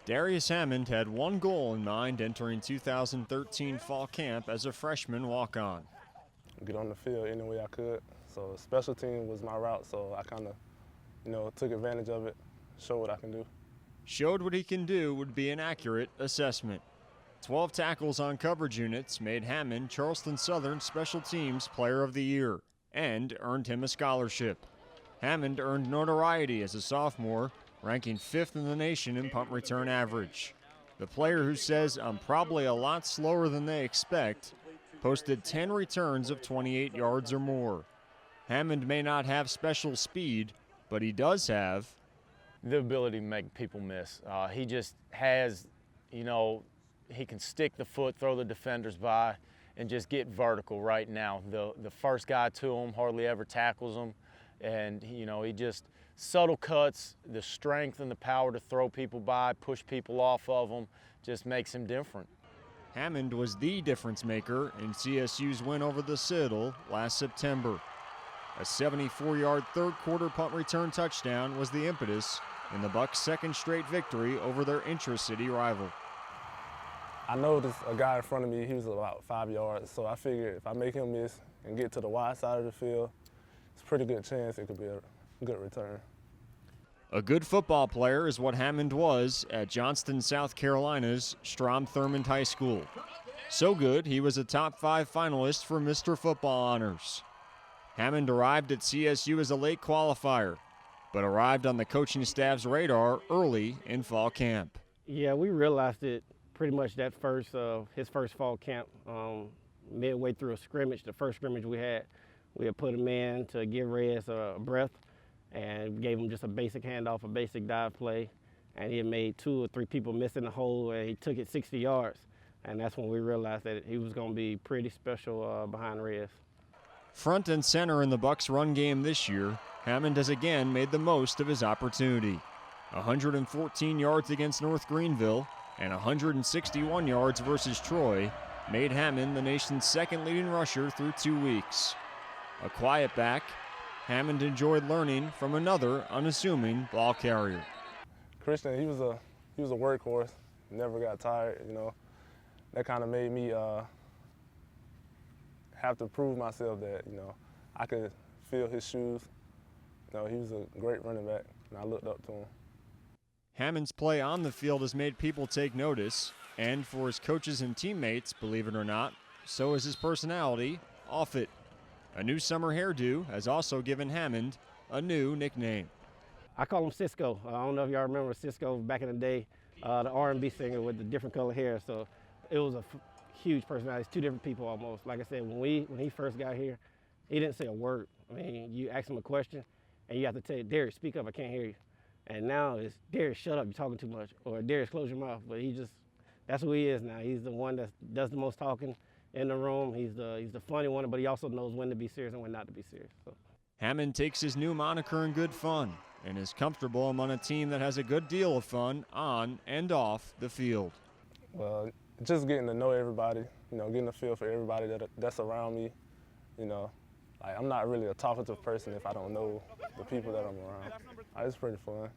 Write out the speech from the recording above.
Darius Hammond had one goal in mind entering 2013 fall camp as a freshman walk-on. Get on the field any way I could. So special team was my route, so I kind of, took advantage of it, showed what I can do. Showed what he can do would be an accurate assessment. 12 tackles on coverage units made Hammond Charleston Southern Special Teams Player of the Year and earned him a scholarship. Hammond earned notoriety as a sophomore, ranking 5th in the nation in punt return average. The player who says, "I'm probably a lot slower than they expect," posted 10 returns of 28 yards or more. Hammond may not have special speed, but he does have the ability to make people miss. He just has, he can stick the foot, throw the defenders by, and just get vertical right now. The first guy to him hardly ever tackles him, and he just subtle cuts, the strength and the power to throw people by, push people off of him, just makes him different. Hammond was the difference maker in CSU's win over the Citadel last September. A 74-yard third-quarter punt return touchdown was the impetus in the Bucs' second straight victory over their intra-city rival. I know a guy in front of me, he was about 5 yards, so I figured if I make him miss and get to the wide side of the field, it's a pretty good chance it could be a good return. A good football player is what Hammond was at Johnston, South Carolina's Strom Thurmond High School. So good, he was a top 5 finalist for Mr. Football honors. Hammond arrived at CSU as a late qualifier, but arrived on the coaching staff's radar early in fall camp. Yeah, we realized it pretty much that his first fall camp, midway through a scrimmage, the first scrimmage we had put him in to give Reyes a breath and gave him just a basic handoff, a basic dive play, and he had made 2 or 3 people miss in the hole, and he took it 60 yards, and that's when we realized that he was going to be pretty special behind Reyes. Front and center in the Bucs' run game this year, Hammond has again made the most of his opportunity. 114 yards against North Greenville and 161 yards versus Troy made Hammond the nation's second leading rusher through 2 weeks. A quiet back, Hammond enjoyed learning from another unassuming ball carrier. Christian, he was a workhorse, never got tired, That kind of made me have to prove myself that, I could fill his shoes. He was a great running back, and I looked up to him. Hammond's play on the field has made people take notice, and for his coaches and teammates, believe it or not, so is his personality off it. A new summer hairdo has also given Hammond a new nickname. I call him Cisco. I don't know if y'all remember Cisco back in the day, the R&B singer with the different color hair. So it was a huge personality. It's 2 different people almost. Like I said, when he first got here, he didn't say a word. I mean, you ask him a question, and you have to tell Darius, speak up, I can't hear you. And now it's, Darius, shut up, you're talking too much. Or Darius, close your mouth. But that's who he is now. He's the one that does the most talking in the room. He's the funny one, but he also knows when to be serious and when not to be serious. So. Hammond takes his new moniker in good fun and is comfortable among a team that has a good deal of fun on and off the field. Well, just getting to know everybody, getting a feel for everybody that's around me, I'm not really a talkative person if I don't know the people that I'm around. It's pretty fun.